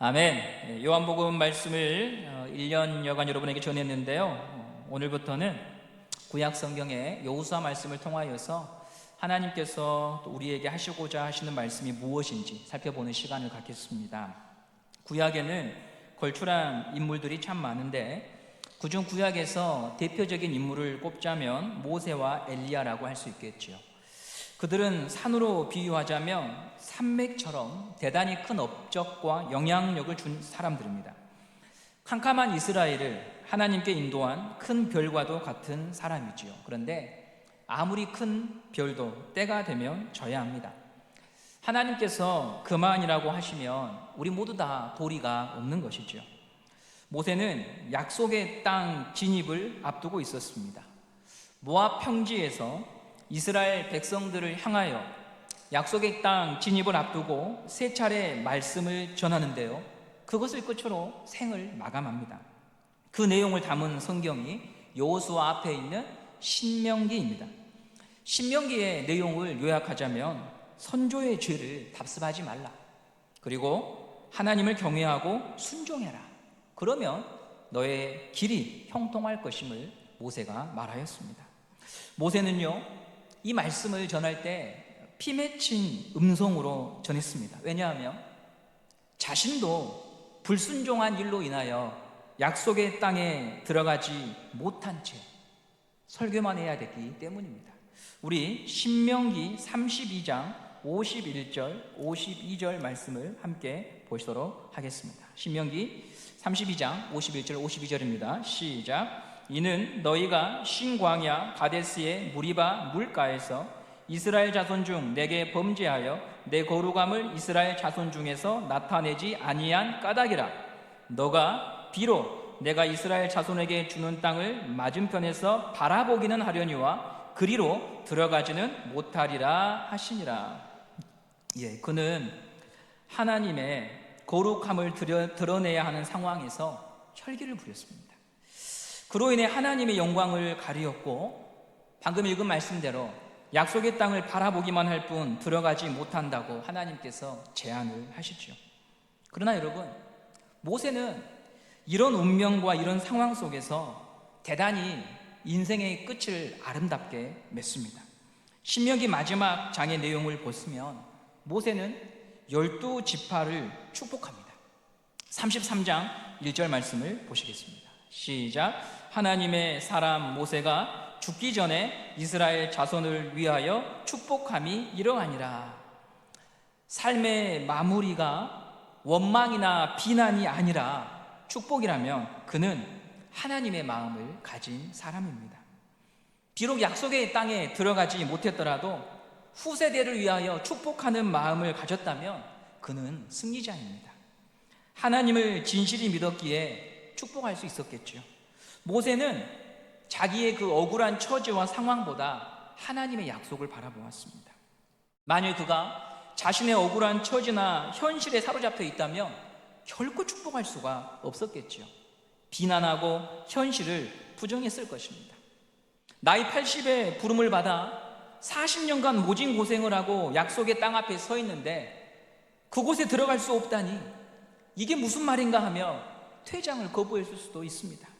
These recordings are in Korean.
아멘. 요한복음 말씀을 1년여간 여러분에게 전했는데요. 오늘부터는 구약 성경의 여호수아 말씀을 통하여서 하나님께서 또 우리에게 하시고자 하시는 말씀이 무엇인지 살펴보는 시간을 갖겠습니다. 구약에는 걸출한 인물들이 참 많은데 그중 구약에서 대표적인 인물을 꼽자면 모세와 엘리야라고 할 수 있겠죠. 그들은 산으로 비유하자면 산맥처럼 대단히 큰 업적과 영향력을 준 사람들입니다. 캄캄한 이스라엘을 하나님께 인도한 큰 별과도 같은 사람이지요. 그런데 아무리 큰 별도 때가 되면 져야 합니다. 하나님께서 그만이라고 하시면 우리 모두 다 도리가 없는 것이죠. 모세는 약속의 땅 진입을 앞두고 있었습니다. 모압 평지에서 이스라엘 백성들을 향하여 약속의 땅 진입을 앞두고 세 차례 말씀을 전하는데요, 그것을 끝으로 생을 마감합니다. 그 내용을 담은 성경이 여호수아 앞에 있는 신명기입니다. 신명기의 내용을 요약하자면 선조의 죄를 답습하지 말라, 그리고 하나님을 경외하고 순종해라, 그러면 너의 길이 형통할 것임을 모세가 말하였습니다. 모세는요, 이 말씀을 전할 때 피 맺힌 음성으로 전했습니다. 왜냐하면 자신도 불순종한 일로 인하여 약속의 땅에 들어가지 못한 채 설교만 해야 되기 때문입니다. 우리 신명기 32장 51절 52절 말씀을 함께 보시도록 하겠습니다. 신명기 32장 51절 52절입니다. 시작. 이는 너희가 신광야 가데스의 무리바 물가에서 이스라엘 자손 중 내게 범죄하여 내 거룩함을 이스라엘 자손 중에서 나타내지 아니한 까닭이라. 너가 비록 내가 이스라엘 자손에게 주는 땅을 맞은편에서 바라보기는 하려니와 그리로 들어가지는 못하리라 하시니라. 그는 하나님의 거룩함을 드러내야 하는 상황에서 혈기를 부렸습니다. 그로 인해 하나님의 영광을 가리었고, 방금 읽은 말씀대로 약속의 땅을 바라보기만 할 뿐 들어가지 못한다고 하나님께서 제안을 하시죠. 그러나 여러분, 모세는 이런 운명과 이런 상황 속에서 대단히 인생의 끝을 아름답게 맺습니다. 신명기 마지막 장의 내용을 보시면 모세는 12지파를 축복합니다. 33장 1절 말씀을 보시겠습니다. 시작. 하나님의 사람 모세가 죽기 전에 이스라엘 자손을 위하여 축복함이 이러하니라. 삶의 마무리가 원망이나 비난이 아니라 축복이라면 그는 하나님의 마음을 가진 사람입니다. 비록 약속의 땅에 들어가지 못했더라도 후세대를 위하여 축복하는 마음을 가졌다면 그는 승리자입니다. 하나님을 진실히 믿었기에 축복할 수 있었겠죠. 모세는 자기의 그 억울한 처지와 상황보다 하나님의 약속을 바라보았습니다. 만일 그가 자신의 억울한 처지나 현실에 사로잡혀 있다면 결코 축복할 수가 없었겠죠. 비난하고 현실을 부정했을 것입니다. 나이 80에 부름을 받아 40년간 모진 고생을 하고 약속의 땅 앞에 서 있는데 그곳에 들어갈 수 없다니 이게 무슨 말인가 하며 퇴장을 거부했을 수도 있습니다.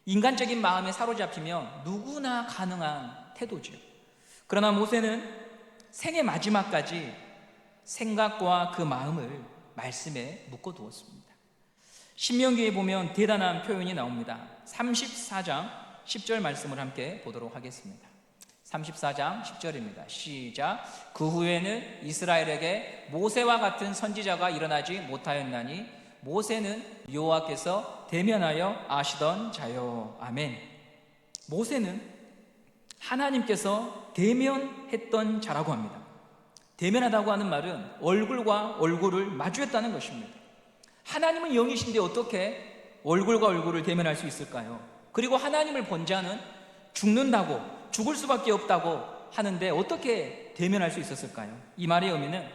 인간적인 마음에 사로잡히면 누구나 가능한 태도죠. 그러나 모세는 생의 마지막까지 생각과 그 마음을 말씀에 묶어두었습니다. 신명기에 보면 대단한 표현이 나옵니다. 34장 10절 말씀을 함께 보도록 하겠습니다. 34장 10절입니다. 시작. 그 후에는 이스라엘에게 모세와 같은 선지자가 일어나지 못하였나니 모세는 여호와께서 대면하여 아시던 자요. 아멘. 모세는 하나님께서 대면했던 자라고 합니다. 대면하다고 하는 말은 얼굴과 얼굴을 마주했다는 것입니다. 하나님은 영이신데 어떻게 얼굴과 얼굴을 대면할 수 있을까요? 그리고 하나님을 본 자는 죽는다고, 죽을 수밖에 없다고 하는데 어떻게 대면할 수 있었을까요? 이 말의 의미는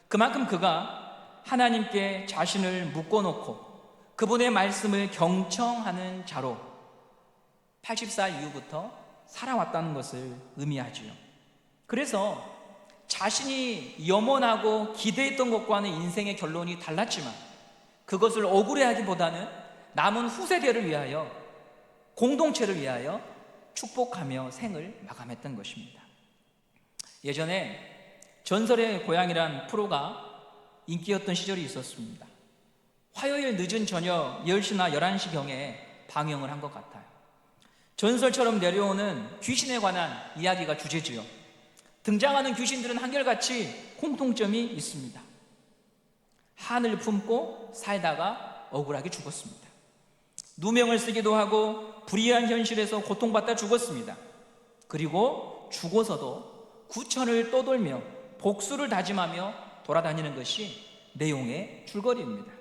그만큼 그가 하나님께 자신을 묶어놓고 그분의 말씀을 경청하는 자로 84 이후부터 살아왔다는 것을 의미하지요. 그래서 자신이 염원하고 기대했던 것과는 인생의 결론이 달랐지만 그것을 억울해하기보다는 남은 후세대를 위하여, 공동체를 위하여 축복하며 생을 마감했던 것입니다. 예전에 전설의 고향이란 프로가 인기였던 시절이 있었습니다. 화요일 늦은 저녁 10시나 11시경에 방영을 한 것 같아요. 전설처럼 내려오는 귀신에 관한 이야기가 주제지요. 등장하는 귀신들은 한결같이 공통점이 있습니다. 한을 품고 살다가 억울하게 죽었습니다. 누명을 쓰기도 하고 불의한 현실에서 고통받다 죽었습니다. 그리고 죽어서도 구천을 떠돌며 복수를 다짐하며 돌아다니는 것이 내용의 줄거리입니다.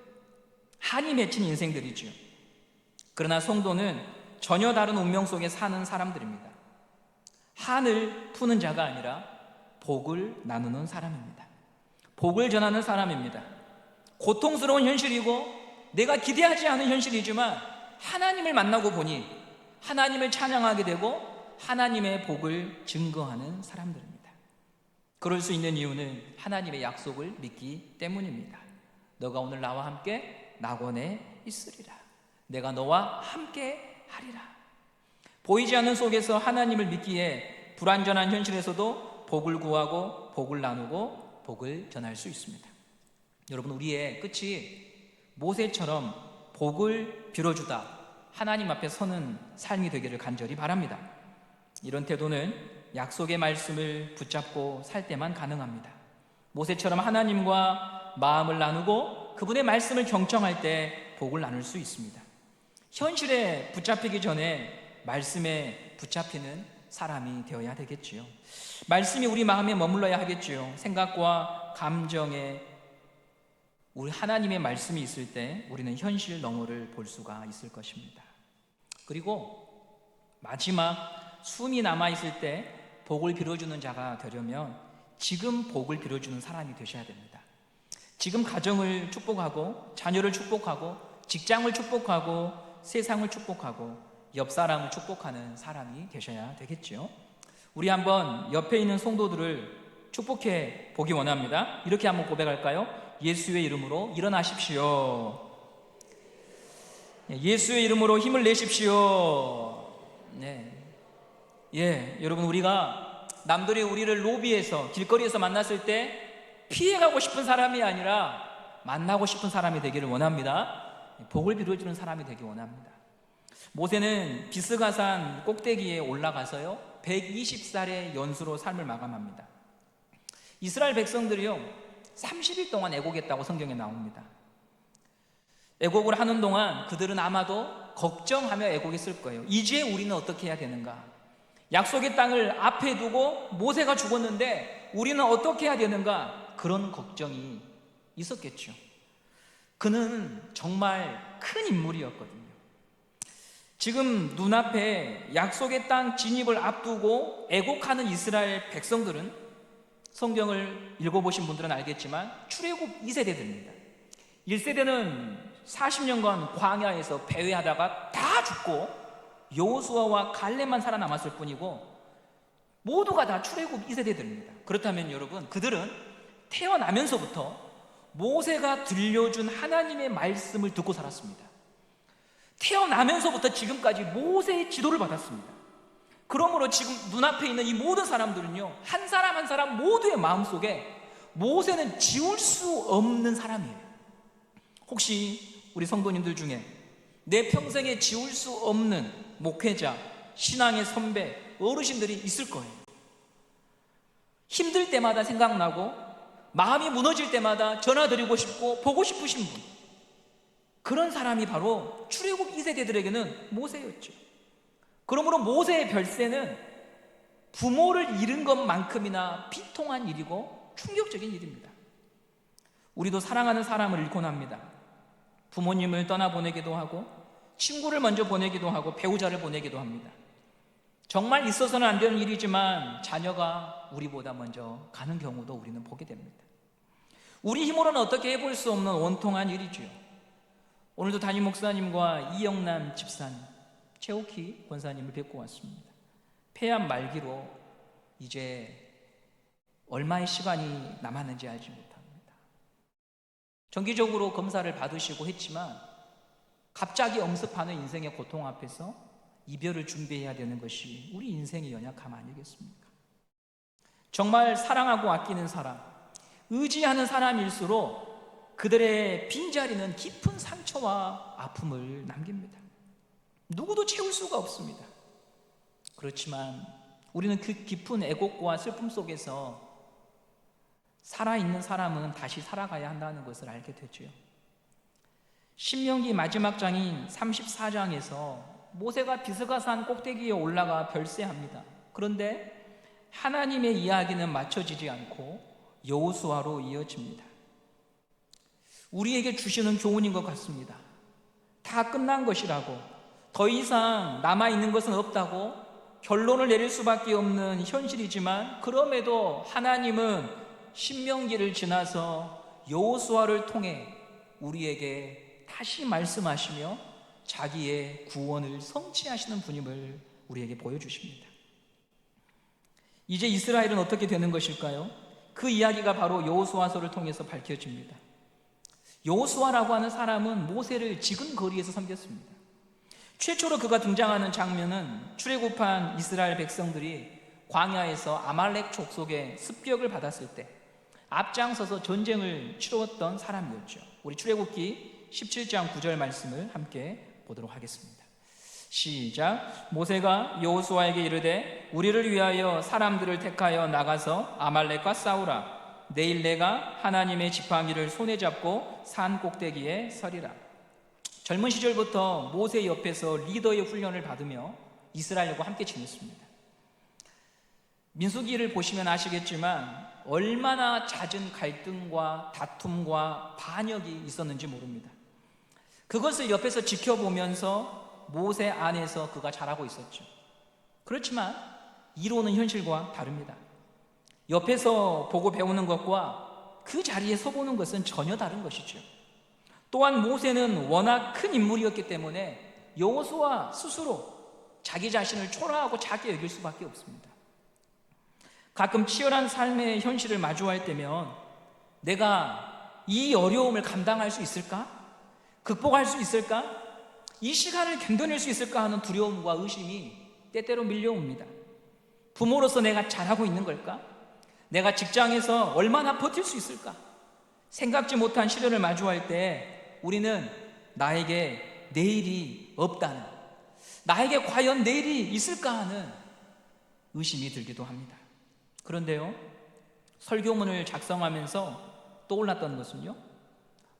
한이 맺힌 인생들이죠. 그러나 성도는 전혀 다른 운명 속에 사는 사람들입니다. 한을 푸는 자가 아니라 복을 나누는 사람입니다. 복을 전하는 사람입니다. 고통스러운 현실이고 내가 기대하지 않은 현실이지만 하나님을 만나고 보니 하나님을 찬양하게 되고 하나님의 복을 증거하는 사람들입니다. 그럴 수 있는 이유는 하나님의 약속을 믿기 때문입니다. 너가 오늘 나와 함께 낙원에 있으리라. 내가 너와 함께 하리라. 보이지 않는 속에서 하나님을 믿기에 불완전한 현실에서도 복을 구하고 복을 나누고 복을 전할 수 있습니다. 여러분, 우리의 끝이 모세처럼 복을 빌어주다 하나님 앞에 서는 삶이 되기를 간절히 바랍니다. 이런 태도는 약속의 말씀을 붙잡고 살 때만 가능합니다. 모세처럼 하나님과 마음을 나누고 그분의 말씀을 경청할 때 복을 나눌 수 있습니다. 현실에 붙잡히기 전에 말씀에 붙잡히는 사람이 되어야 되겠지요. 말씀이 우리 마음에 머물러야 하겠지요. 생각과 감정에 우리 하나님의 말씀이 있을 때 우리는 현실 너머를 볼 수가 있을 것입니다. 그리고 마지막 숨이 남아있을 때 복을 빌어주는 자가 되려면 지금 복을 빌어주는 사람이 되셔야 됩니다. 지금 가정을 축복하고 자녀를 축복하고 직장을 축복하고 세상을 축복하고 옆 사람을 축복하는 사람이 되셔야 되겠죠. 우리 한번 옆에 있는 성도들을 축복해 보기 원합니다. 이렇게 한번 고백할까요? 예수의 이름으로 일어나십시오. 예수의 이름으로 힘을 내십시오. 네. 여러분, 우리가 남들이 우리를 로비에서 길거리에서 만났을 때 피해가고 싶은 사람이 아니라 만나고 싶은 사람이 되기를 원합니다. 복을 빌어주는 사람이 되기 원합니다. 모세는 비스가산 꼭대기에 올라가서요 120살의 연수로 삶을 마감합니다. 이스라엘 백성들이요 30일 동안 애곡했다고 성경에 나옵니다. 애곡을 하는 동안 그들은 아마도 걱정하며 애곡했을 거예요. 이제 우리는 어떻게 해야 되는가? 약속의 땅을 앞에 두고 모세가 죽었는데 우리는 어떻게 해야 되는가? 그런 걱정이 있었겠죠. 그는 정말 큰 인물이었거든요. 지금 눈앞에 약속의 땅 진입을 앞두고 애곡하는 이스라엘 백성들은 성경을 읽어보신 분들은 알겠지만 출애굽 2세대들입니다. 1세대는 40년간 광야에서 배회하다가 다 죽고 여호수아와 갈렙만 살아남았을 뿐이고 모두가 다 출애굽 2세대들입니다. 그렇다면 여러분, 그들은 태어나면서부터 모세가 들려준 하나님의 말씀을 듣고 살았습니다. 태어나면서부터 지금까지 모세의 지도를 받았습니다. 그러므로 지금 눈앞에 있는 이 모든 사람들은요 한 사람 한 사람 모두의 마음속에 모세는 지울 수 없는 사람이에요. 혹시 우리 성도님들 중에 내 평생에 지울 수 없는 목회자, 신앙의 선배, 어르신들이 있을 거예요. 힘들 때마다 생각나고 마음이 무너질 때마다 전화드리고 싶고 보고 싶으신 분, 그런 사람이 바로 출애굽 2세대들에게는 모세였죠. 그러므로 모세의 별세는 부모를 잃은 것만큼이나 비통한 일이고 충격적인 일입니다. 우리도 사랑하는 사람을 잃곤 합니다. 부모님을 떠나보내기도 하고 친구를 먼저 보내기도 하고 배우자를 보내기도 합니다. 정말 있어서는 안 되는 일이지만 자녀가 우리보다 먼저 가는 경우도 우리는 보게 됩니다. 우리 힘으로는 어떻게 해볼 수 없는 원통한 일이죠. 오늘도 담임 목사님과 이영남 집사님, 최옥희 권사님을 뵙고 왔습니다. 폐암 말기로 이제 얼마의 시간이 남았는지 알지 못합니다. 정기적으로 검사를 받으시고 했지만 갑자기 엄습하는 인생의 고통 앞에서 이별을 준비해야 되는 것이 우리 인생의 연약함 아니겠습니까? 정말 사랑하고 아끼는 사람, 의지하는 사람일수록 그들의 빈자리는 깊은 상처와 아픔을 남깁니다. 누구도 채울 수가 없습니다. 그렇지만 우리는 그 깊은 애곡과 슬픔 속에서 살아있는 사람은 다시 살아가야 한다는 것을 알게 되죠. 신명기 마지막 장인 34장에서 모세가 비스가산 꼭대기에 올라가 별세합니다. 그런데 하나님의 이야기는 맞춰지지 않고 여호수아로 이어집니다. 우리에게 주시는 교훈인 것 같습니다. 다 끝난 것이라고, 더 이상 남아있는 것은 없다고 결론을 내릴 수밖에 없는 현실이지만, 그럼에도 하나님은 신명기를 지나서 여호수아를 통해 우리에게 다시 말씀하시며 자기의 구원을 성취하시는 분임을 우리에게 보여주십니다. 이제 이스라엘은 어떻게 되는 것일까요? 그 이야기가 바로 여호수아서를 통해서 밝혀집니다. 여호수아라고 하는 사람은 모세를 지근거리에서 섬겼습니다. 최초로 그가 등장하는 장면은 출애굽한 이스라엘 백성들이 광야에서 아말렉 족속의 습격을 받았을 때 앞장서서 전쟁을 치루었던 사람이었죠. 우리 출애굽기 17장 9절 말씀을 함께 보도록 하겠습니다. 시작. 모세가 여호수아에게 이르되 우리를 위하여 사람들을 택하여 나가서 아말렉과 싸우라. 내일 내가 하나님의 지팡이를 손에 잡고 산 꼭대기에 서리라. 젊은 시절부터 모세 옆에서 리더의 훈련을 받으며 이스라엘과 함께 지냈습니다. 민수기를 보시면 아시겠지만 얼마나 잦은 갈등과 다툼과 반역이 있었는지 모릅니다. 그것을 옆에서 지켜보면서 모세 안에서 그가 자라고 있었죠. 그렇지만 이론은 현실과 다릅니다. 옆에서 보고 배우는 것과 그 자리에 서보는 것은 전혀 다른 것이죠. 또한 모세는 워낙 큰 인물이었기 때문에 여호수아 스스로 자기 자신을 초라하고 작게 여길 수밖에 없습니다. 가끔 치열한 삶의 현실을 마주할 때면 내가 이 어려움을 감당할 수 있을까? 극복할 수 있을까? 이 시간을 견뎌낼 수 있을까 하는 두려움과 의심이 때때로 밀려옵니다. 부모로서 내가 잘하고 있는 걸까? 내가 직장에서 얼마나 버틸 수 있을까? 생각지 못한 시련을 마주할 때 우리는 나에게 내일이 없다는, 나에게 과연 내일이 있을까 하는 의심이 들기도 합니다. 그런데요, 설교문을 작성하면서 떠올랐던 것은요,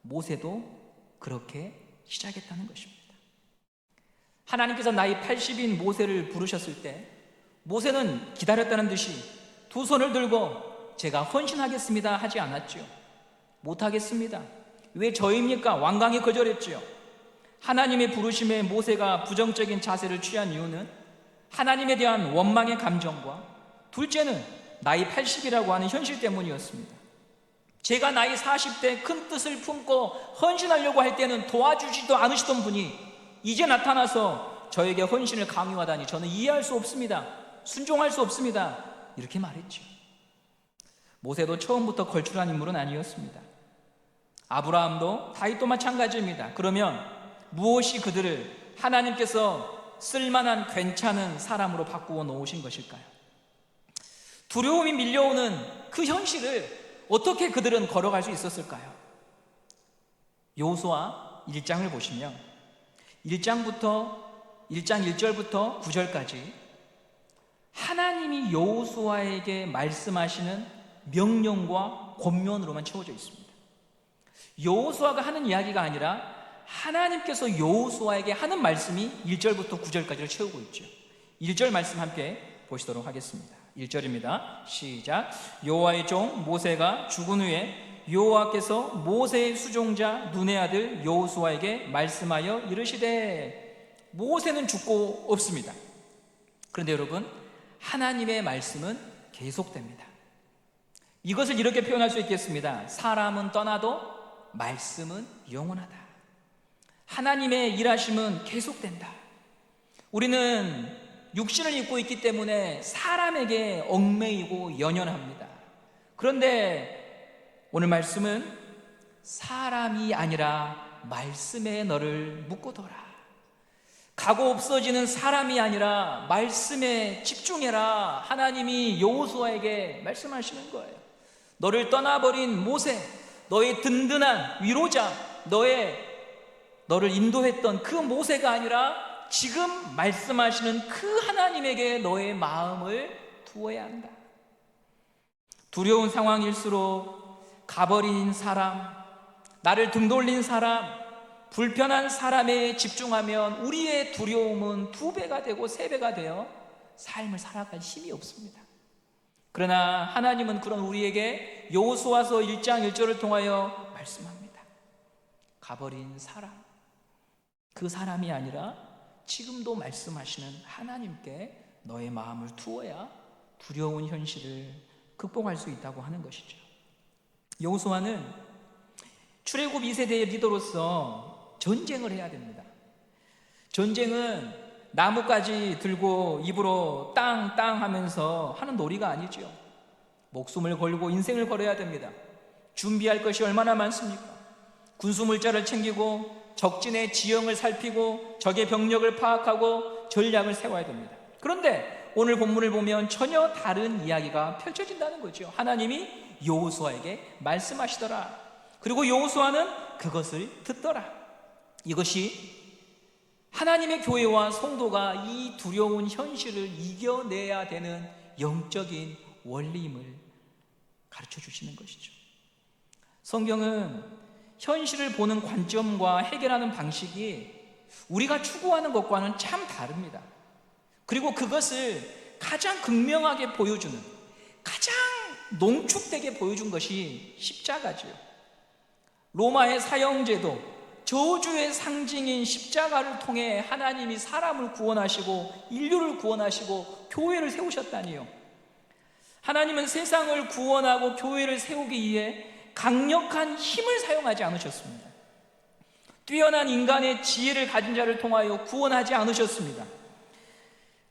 모세도 그렇게 시작했다는 것입니다. 하나님께서 나이 80인 모세를 부르셨을 때 모세는 기다렸다는 듯이 두 손을 들고 제가 헌신하겠습니다 하지 않았죠. 못하겠습니다. 왜 저입니까? 완강히 거절했죠. 하나님의 부르심에 모세가 부정적인 자세를 취한 이유는 하나님에 대한 원망의 감정과 둘째는 나이 80이라고 하는 현실 때문이었습니다. 제가 나이 40대 큰 뜻을 품고 헌신하려고 할 때는 도와주지도 않으시던 분이 이제 나타나서 저에게 헌신을 강요하다니 저는 이해할 수 없습니다. 순종할 수 없습니다. 이렇게 말했죠. 모세도 처음부터 걸출한 인물은 아니었습니다. 아브라함도 다윗도 마찬가지입니다. 그러면 무엇이 그들을 하나님께서 쓸만한 괜찮은 사람으로 바꾸어 놓으신 것일까요? 두려움이 밀려오는 그 현실을 어떻게 그들은 걸어갈 수 있었을까요? 여호수아 1장을 보시면 1장 1절부터 9절까지 하나님이 여호수아에게 말씀하시는 명령과 권면으로만 채워져 있습니다. 여호수아가 하는 이야기가 아니라 하나님께서 여호수아에게 하는 말씀이 1절부터 9절까지를 채우고 있죠. 1절 말씀 함께 보시도록 하겠습니다. 1절입니다. 시작. 여호와의 종 모세가 죽은 후에 여호와께서 모세의 수종자 눈의 아들 여호수아에게 말씀하여 이르시되, 모세는 죽고 없습니다. 그런데 여러분, 하나님의 말씀은 계속됩니다. 이것을 이렇게 표현할 수 있겠습니다. 사람은 떠나도 말씀은 영원하다. 하나님의 일하심은 계속된다. 우리는 육신을 입고 있기 때문에 사람에게 얽매이고 연연합니다. 그런데 오늘 말씀은 사람이 아니라 말씀에 너를 묶어둬라. 가고 없어지는 사람이 아니라 말씀에 집중해라. 하나님이 여호수아에게 말씀하시는 거예요. 너를 떠나버린 모세, 너의 든든한 위로자, 너를 인도했던 그 모세가 아니라 지금 말씀하시는 그 하나님에게 너의 마음을 두어야 한다. 두려운 상황일수록 가버린 사람, 나를 등 돌린 사람, 불편한 사람에 집중하면 우리의 두려움은 2배가 되고 3배가 되어 삶을 살아갈 힘이 없습니다. 그러나 하나님은 그런 우리에게 여호수아서 1장 1절을 통하여 말씀합니다. 가버린 사람, 그 사람이 아니라 지금도 말씀하시는 하나님께 너의 마음을 두어야 두려운 현실을 극복할 수 있다고 하는 것이죠. 여호수아는 출애굽 2세대의 리더로서 전쟁을 해야 됩니다. 전쟁은 나뭇가지 들고 입으로 땅땅 하면서 하는 놀이가 아니죠. 목숨을 걸고 인생을 걸어야 됩니다. 준비할 것이 얼마나 많습니까? 군수물자를 챙기고 적진의 지형을 살피고 적의 병력을 파악하고 전략을 세워야 됩니다. 그런데 오늘 본문을 보면 전혀 다른 이야기가 펼쳐진다는 거죠. 하나님이 여호수아에게 말씀하시더라. 그리고 여호수아는 그것을 듣더라. 이것이 하나님의 교회와 성도가 이 두려운 현실을 이겨내야 되는 영적인 원리임을 가르쳐 주시는 것이죠. 성경은 현실을 보는 관점과 해결하는 방식이 우리가 추구하는 것과는 참 다릅니다. 그리고 그것을 가장 극명하게 보여주는, 가장 농축되게 보여준 것이 십자가지요. 로마의 사형제도 저주의 상징인 십자가를 통해 하나님이 사람을 구원하시고 인류를 구원하시고 교회를 세우셨다니요. 하나님은 세상을 구원하고 교회를 세우기 위해 강력한 힘을 사용하지 않으셨습니다. 뛰어난 인간의 지혜를 가진 자를 통하여 구원하지 않으셨습니다.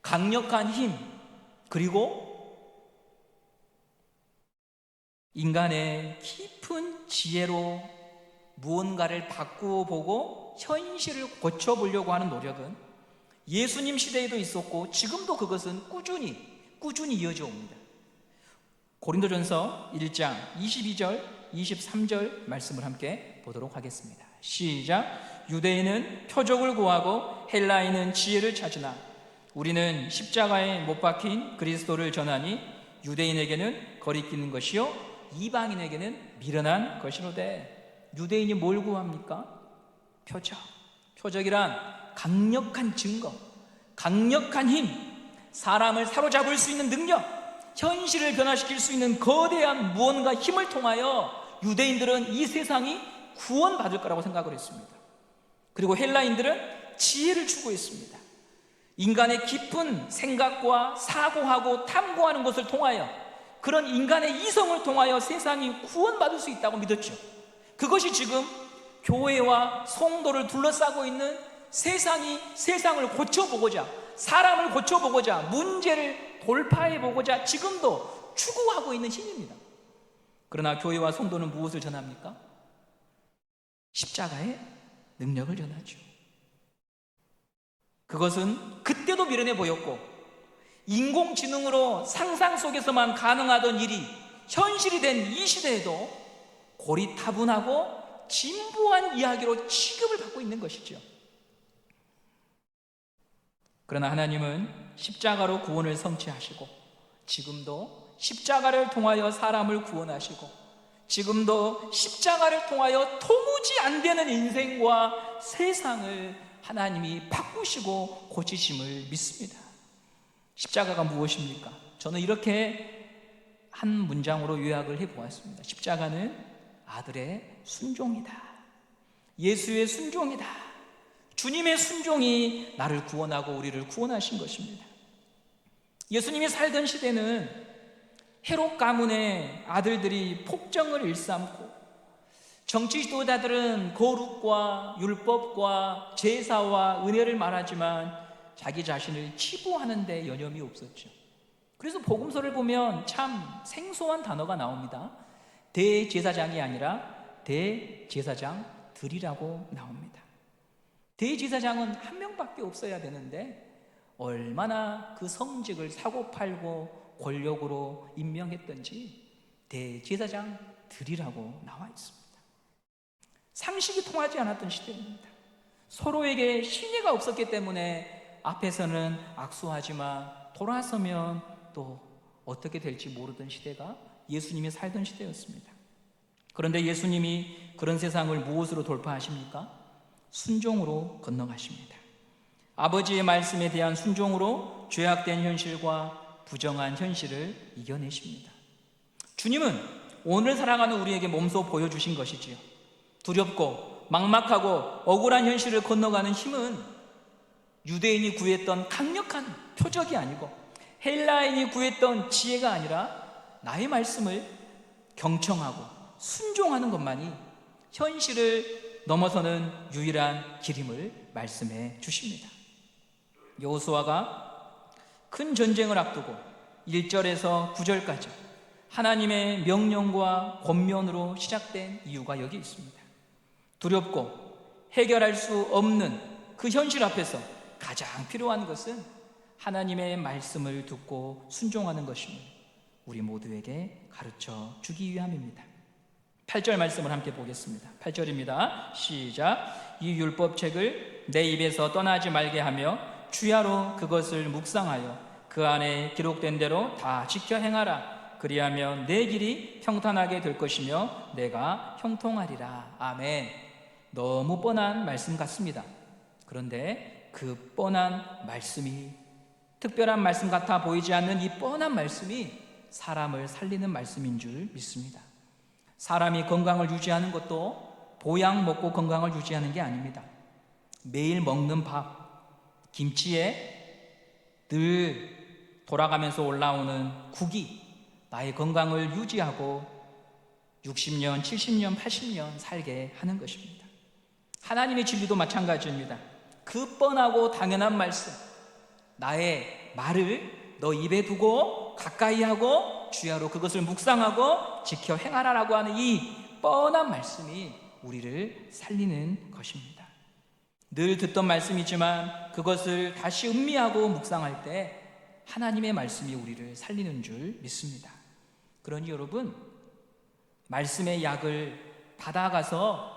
강력한 힘, 그리고 인간의 깊은 지혜로 무언가를 바꾸어 보고 현실을 고쳐보려고 하는 노력은 예수님 시대에도 있었고 지금도 그것은 꾸준히 이어져 옵니다. 고린도전서 1장 22절 23절 말씀을 함께 보도록 하겠습니다. 시작. 유대인은 표적을 구하고 헬라인은 지혜를 찾으나 우리는 십자가에 못 박힌 그리스도를 전하니 유대인에게는 거리끼는 것이요 이방인에게는 미련한 것이로되. 유대인이 뭘 구합니까? 표적이란 강력한 증거, 강력한 힘, 사람을 사로잡을 수 있는 능력, 현실을 변화시킬 수 있는 거대한 무언가 힘을 통하여 유대인들은 이 세상이 구원받을 거라고 생각을 했습니다. 그리고 헬라인들은 지혜를 추구했습니다. 인간의 깊은 생각과 사고하고 탐구하는 것을 통하여, 그런 인간의 이성을 통하여 세상이 구원받을 수 있다고 믿었죠. 그것이 지금 교회와 성도를 둘러싸고 있는 세상을 고쳐보고자, 사람을 고쳐보고자, 문제를 돌파해보고자 지금도 추구하고 있는 힘입니다. 그러나 교회와 성도는 무엇을 전합니까? 십자가의 능력을 전하죠. 그것은 그때도 미련해 보였고 인공지능으로 상상 속에서만 가능하던 일이 현실이 된 이 시대에도 고리타분하고 진부한 이야기로 취급을 받고 있는 것이죠. 그러나 하나님은 십자가로 구원을 성취하시고 지금도 십자가를 통하여 사람을 구원하시고 지금도 십자가를 통하여 도무지 안 되는 인생과 세상을 하나님이 바꾸시고 고치심을 믿습니다. 십자가가 무엇입니까? 저는 이렇게 한 문장으로 요약을 해보았습니다. 십자가는 아들의 순종이다. 예수의 순종이다. 주님의 순종이 나를 구원하고 우리를 구원하신 것입니다. 예수님이 살던 시대는 헤롯 가문의 아들들이 폭정을 일삼고 정치 지도자들은 거룩과 율법과 제사와 은혜를 말하지만 자기 자신을 치부하는 데 여념이 없었죠. 그래서 복음서를 보면 참 생소한 단어가 나옵니다. 대제사장이 아니라 대제사장들이라고 나옵니다. 대제사장은 한 명밖에 없어야 되는데 얼마나 그 성직을 사고팔고 권력으로 임명했던지 대제사장들이라고 나와 있습니다. 상식이 통하지 않았던 시대입니다. 서로에게 신뢰가 없었기 때문에 앞에서는 악수하지만 돌아서면 또 어떻게 될지 모르던 시대가 예수님이 살던 시대였습니다. 그런데 예수님이 그런 세상을 무엇으로 돌파하십니까? 순종으로 건너가십니다. 아버지의 말씀에 대한 순종으로 죄악된 현실과 부정한 현실을 이겨내십니다. 주님은 오늘 살아가는 우리에게 몸소 보여주신 것이지요. 두렵고 막막하고 억울한 현실을 건너가는 힘은 유대인이 구했던 강력한 표적이 아니고 헬라인이 구했던 지혜가 아니라 나의 말씀을 경청하고 순종하는 것만이 현실을 넘어서는 유일한 길임을 말씀해 주십니다. 여호수아가 큰 전쟁을 앞두고 1절에서 9절까지 하나님의 명령과 권면으로 시작된 이유가 여기 있습니다. 두렵고 해결할 수 없는 그 현실 앞에서 가장 필요한 것은 하나님의 말씀을 듣고 순종하는 것임을 우리 모두에게 가르쳐 주기 위함입니다. 8절 말씀을 함께 보겠습니다. 8절입니다. 시작. 이 율법책을 내 입에서 떠나지 말게 하며 주야로 그것을 묵상하여 그 안에 기록된 대로 다 지켜 행하라. 그리하면 내 길이 평탄하게 될 것이며 내가 형통하리라. 아멘. 너무 뻔한 말씀 같습니다. 그런데 그 뻔한 말씀이, 특별한 말씀 같아 보이지 않는 이 뻔한 말씀이 사람을 살리는 말씀인 줄 믿습니다. 사람이 건강을 유지하는 것도 보약 먹고 건강을 유지하는 게 아닙니다. 매일 먹는 밥, 김치에 늘 돌아가면서 올라오는 국이 나의 건강을 유지하고 60년, 70년, 80년 살게 하는 것입니다. 하나님의 진리도 마찬가지입니다. 그 뻔하고 당연한 말씀, 나의 말을 너 입에 두고 가까이 하고 주야로 그것을 묵상하고 지켜 행하라라고 하는 이 뻔한 말씀이 우리를 살리는 것입니다. 늘 듣던 말씀이지만 그것을 다시 음미하고 묵상할 때 하나님의 말씀이 우리를 살리는 줄 믿습니다. 그러니 여러분, 말씀의 약을 받아가서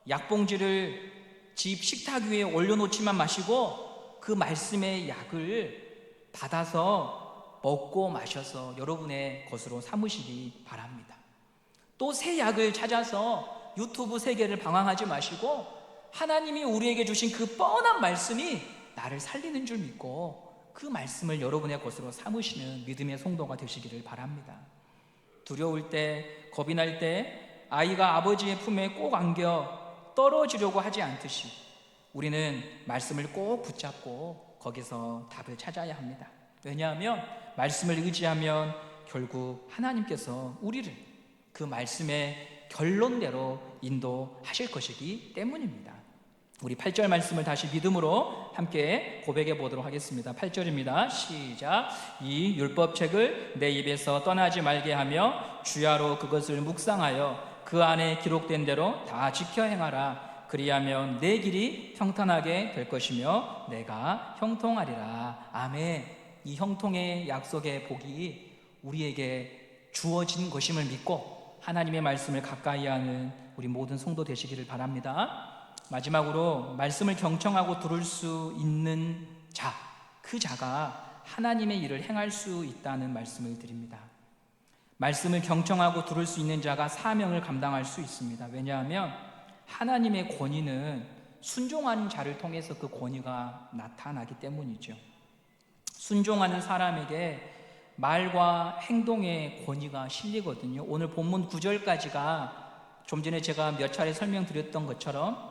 약봉지를 집 식탁 위에 올려놓지만 마시고 그 말씀의 약을 받아서 먹고 마셔서 여러분의 것으로 삼으시기 바랍니다. 또 새 약을 찾아서 유튜브 세계를 방황하지 마시고 하나님이 우리에게 주신 그 뻔한 말씀이 나를 살리는 줄 믿고 그 말씀을 여러분의 것으로 삼으시는 믿음의 성도가 되시기를 바랍니다. 두려울 때, 겁이 날 때 아이가 아버지의 품에 꼭 안겨 떨어지려고 하지 않듯이 우리는 말씀을 꼭 붙잡고 거기서 답을 찾아야 합니다. 왜냐하면 말씀을 의지하면 결국 하나님께서 우리를 그 말씀의 결론대로 인도하실 것이기 때문입니다. 우리 8절 말씀을 다시 믿음으로 함께 고백해 보도록 하겠습니다. 8절입니다. 시작. 이 율법책을 내 입에서 떠나지 말게 하며 주야로 그것을 묵상하여 그 안에 기록된 대로 다 지켜 행하라. 그리하면 내 길이 평탄하게 될 것이며 내가 형통하리라. 아멘. 이 형통의 약속의 복이 우리에게 주어진 것임을 믿고 하나님의 말씀을 가까이 하는 우리 모든 성도 되시기를 바랍니다. 마지막으로 말씀을 경청하고 들을 수 있는 자, 그 자가 하나님의 일을 행할 수 있다는 말씀을 드립니다. 말씀을 경청하고 들을 수 있는 자가 사명을 감당할 수 있습니다. 왜냐하면 하나님의 권위는 순종하는 자를 통해서 그 권위가 나타나기 때문이죠. 순종하는 사람에게 말과 행동의 권위가 실리거든요. 오늘 본문 9절까지가 좀 전에 제가 몇 차례 설명드렸던 것처럼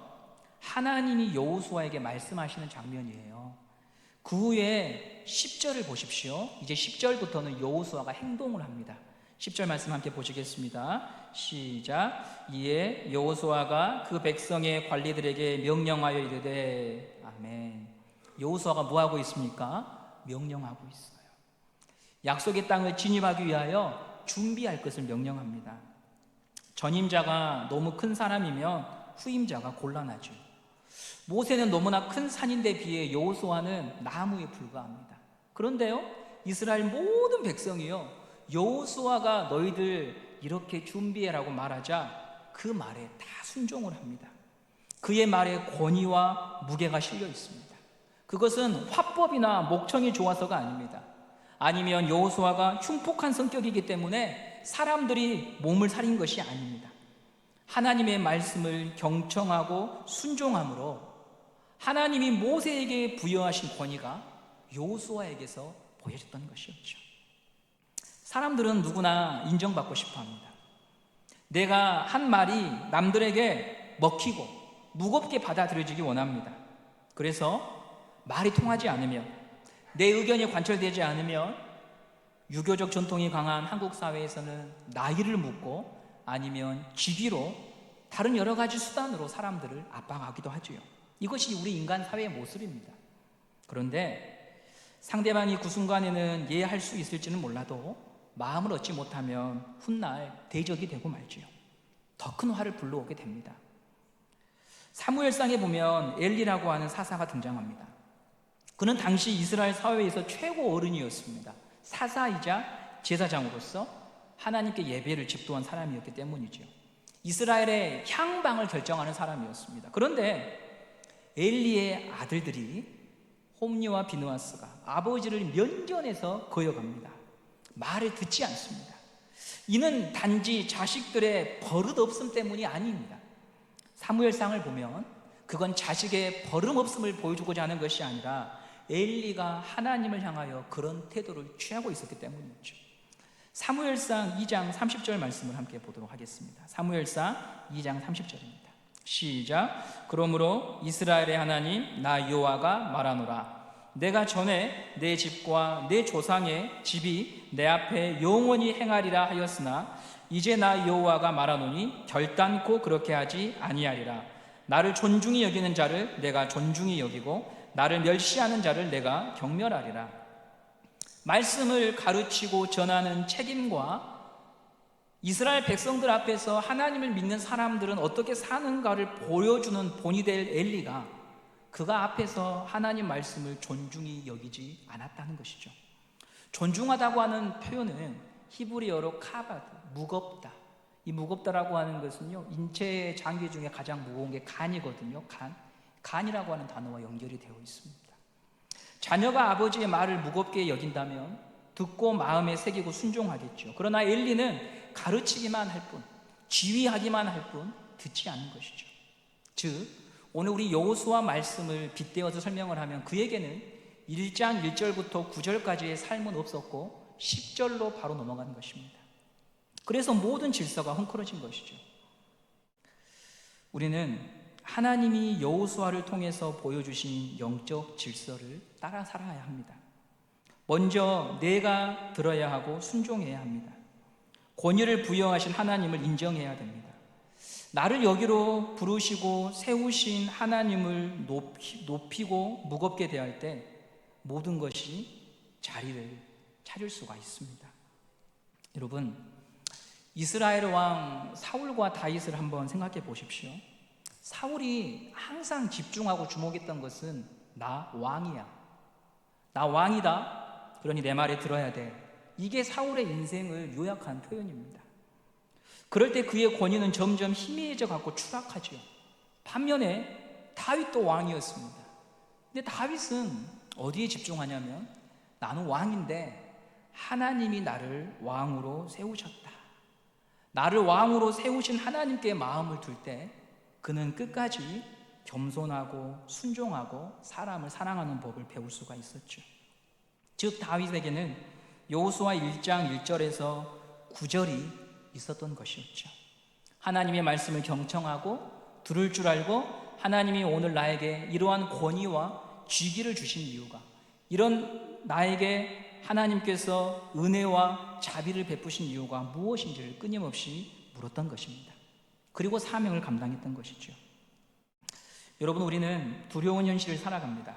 하나님이 여호수아에게 말씀하시는 장면이에요. 그 후에 10절을 보십시오. 이제 10절부터는 여호수아가 행동을 합니다. 10절 말씀 함께 보시겠습니다. 시작. 이에 여호수아가 그 백성의 관리들에게 명령하여 이르되, 아멘. 여호수아가 뭐 하고 있습니까? 명령하고 있어요. 약속의 땅을 진입하기 위하여 준비할 것을 명령합니다. 전임자가 너무 큰 사람이면 후임자가 곤란하죠. 모세는 너무나 큰 산인데 비해 여호수아는 나무에 불과합니다. 그런데요, 이스라엘 모든 백성이요, 여호수아가 너희들 이렇게 준비해라고 말하자 그 말에 다 순종을 합니다. 그의 말에 권위와 무게가 실려 있습니다. 그것은 화법이나 목청이 좋아서가 아닙니다. 아니면 여호수아가 흉폭한 성격이기 때문에 사람들이 몸을 사린 것이 아닙니다. 하나님의 말씀을 경청하고 순종함으로 하나님이 모세에게 부여하신 권위가 여호수아에게서 보여졌던 것이었죠. 사람들은 누구나 인정받고 싶어 합니다. 내가 한 말이 남들에게 먹히고 무겁게 받아들여지기 원합니다. 그래서 말이 통하지 않으면, 내 의견이 관철되지 않으면 유교적 전통이 강한 한국 사회에서는 나이를 묻고 아니면 직위로 다른 여러 가지 수단으로 사람들을 압박하기도 하지요. 이것이 우리 인간 사회의 모습입니다. 그런데 상대방이 그 순간에는 이해할 수 있을지는 몰라도 마음을 얻지 못하면 훗날 대적이 되고 말지요. 더 큰 화를 불러오게 됩니다. 사무엘상에 보면 엘리라고 하는 사사가 등장합니다. 그는 당시 이스라엘 사회에서 최고 어른이었습니다. 사사이자 제사장으로서 하나님께 예배를 집도한 사람이었기 때문이죠. 이스라엘의 향방을 결정하는 사람이었습니다. 그런데 엘리의 아들들이 홈리와 비느하스가 아버지를 면전에서 거역합니다. 말을 듣지 않습니다. 이는 단지 자식들의 버릇없음 때문이 아닙니다. 사무엘상을 보면 그건 자식의 버릇없음을 보여주고자 하는 것이 아니라 엘리가 하나님을 향하여 그런 태도를 취하고 있었기 때문이죠. 사무엘상 2장 30절 말씀을 함께 보도록 하겠습니다. 사무엘상 2장 30절입니다. 시작. 그러므로 이스라엘의 하나님 나 여호와가 말하노라. 내가 전에 내 집과 내 조상의 집이 내 앞에 영원히 행하리라 하였으나 이제 나 여호와가 말하노니 결단코 그렇게 하지 아니하리라. 나를 존중히 여기는 자를 내가 존중히 여기고 나를 멸시하는 자를 내가 경멸하리라. 말씀을 가르치고 전하는 책임과 이스라엘 백성들 앞에서 하나님을 믿는 사람들은 어떻게 사는가를 보여주는 본이 될 엘리가 그가 앞에서 하나님 말씀을 존중히 여기지 않았다는 것이죠. 존중하다고 하는 표현은 히브리어로 카바드, 무겁다. 이 무겁다라고 하는 것은요, 인체의 장기 중에 가장 무거운 게 간이거든요. 간이라고 하는 단어와 연결이 되어 있습니다. 자녀가 아버지의 말을 무겁게 여긴다면 듣고 마음에 새기고 순종하겠죠. 그러나 엘리는 가르치기만 할 뿐, 지휘하기만 할 뿐 듣지 않는 것이죠. 즉 오늘 우리 여호수아 말씀을 빗대어서 설명을 하면 그에게는 1장 1절부터 9절까지의 삶은 없었고 10절로 바로 넘어간 것입니다. 그래서 모든 질서가 헝클어진 것이죠. 우리는 하나님이 여호수아를 통해서 보여주신 영적 질서를 따라 살아야 합니다. 먼저 내가 들어야 하고 순종해야 합니다. 권위를 부여하신 하나님을 인정해야 됩니다. 나를 여기로 부르시고 세우신 하나님을 높이고 무겁게 대할 때 모든 것이 자리를 찾을 수가 있습니다. 여러분, 이스라엘 왕 사울과 다윗을 한번 생각해 보십시오. 사울이 항상 집중하고 주목했던 것은 나 왕이야, 나 왕이다, 그러니 내 말에 들어야 돼. 이게 사울의 인생을 요약한 표현입니다. 그럴 때 그의 권위는 점점 희미해져 갖고 추락하지요. 반면에 다윗도 왕이었습니다. 근데 다윗은 어디에 집중하냐면 나는 왕인데 하나님이 나를 왕으로 세우셨다. 나를 왕으로 세우신 하나님께 마음을 둘 때 그는 끝까지 겸손하고 순종하고 사람을 사랑하는 법을 배울 수가 있었죠. 즉 다윗에게는 여호수아 1장 1절에서 9절이 있었던 것이었죠. 하나님의 말씀을 경청하고 들을 줄 알고 하나님이 오늘 나에게 이러한 권위와 직위를 주신 이유가, 이런 나에게 하나님께서 은혜와 자비를 베푸신 이유가 무엇인지를 끊임없이 물었던 것입니다. 그리고 사명을 감당했던 것이죠. 여러분, 우리는 두려운 현실을 살아갑니다.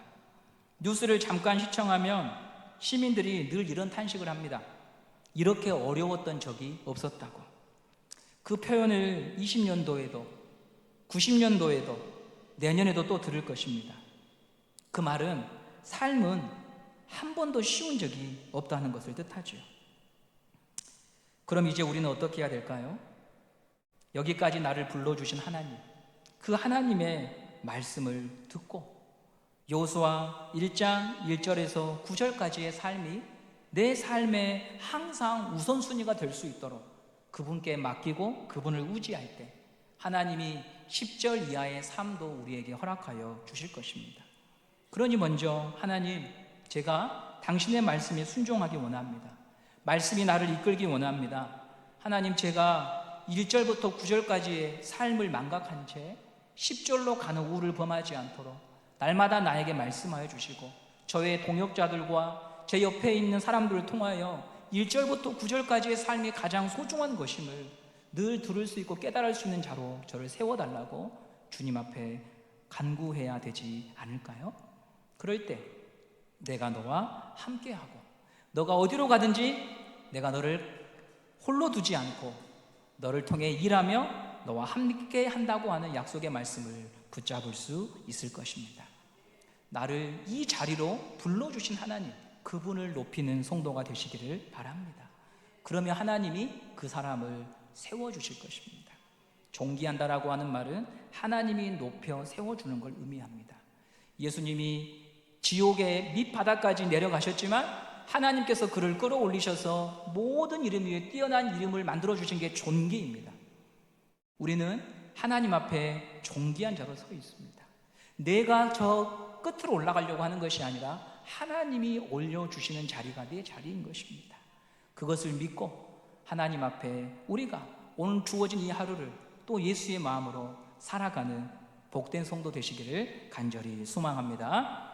뉴스를 잠깐 시청하면 시민들이 늘 이런 탄식을 합니다. 이렇게 어려웠던 적이 없었다고. 그 표현을 20년도에도 90년도에도 내년에도 또 들을 것입니다. 그 말은 삶은 한 번도 쉬운 적이 없다는 것을 뜻하죠. 그럼 이제 우리는 어떻게 해야 될까요? 여기까지 나를 불러주신 하나님, 그 하나님의 말씀을 듣고 여호수아 1장 1절에서 9절까지의 삶이 내 삶의 항상 우선순위가 될 수 있도록 그분께 맡기고 그분을 의지할 때 하나님이 10절 이하의 삶도 우리에게 허락하여 주실 것입니다. 그러니 먼저 하나님, 제가 당신의 말씀에 순종하기 원합니다. 말씀이 나를 이끌기 원합니다. 하나님, 제가 1절부터 9절까지의 삶을 망각한 채 10절로 가는 우를 범하지 않도록 날마다 나에게 말씀하여 주시고 저의 동역자들과 제 옆에 있는 사람들을 통하여 1절부터 9절까지의 삶이 가장 소중한 것임을 늘 들을 수 있고 깨달을 수 있는 자로 저를 세워달라고 주님 앞에 간구해야 되지 않을까요? 그럴 때 내가 너와 함께하고 너가 어디로 가든지 내가 너를 홀로 두지 않고 너를 통해 일하며 너와 함께 한다고 하는 약속의 말씀을 붙잡을 수 있을 것입니다. 나를 이 자리로 불러주신 하나님, 그분을 높이는 성도가 되시기를 바랍니다. 그러면 하나님이 그 사람을 세워주실 것입니다. 존귀한다라고 하는 말은 하나님이 높여 세워주는 걸 의미합니다. 예수님이 지옥의 밑바닥까지 내려가셨지만 하나님께서 그를 끌어올리셔서 모든 이름 위에 뛰어난 이름을 만들어주신 게 존귀입니다. 우리는 하나님 앞에 존귀한 자로 서 있습니다. 내가 저 끝으로 올라가려고 하는 것이 아니라 하나님이 올려주시는 자리가 내 자리인 것입니다. 그것을 믿고 하나님 앞에 우리가 오늘 주어진 이 하루를 또 예수의 마음으로 살아가는 복된 성도 되시기를 간절히 소망합니다.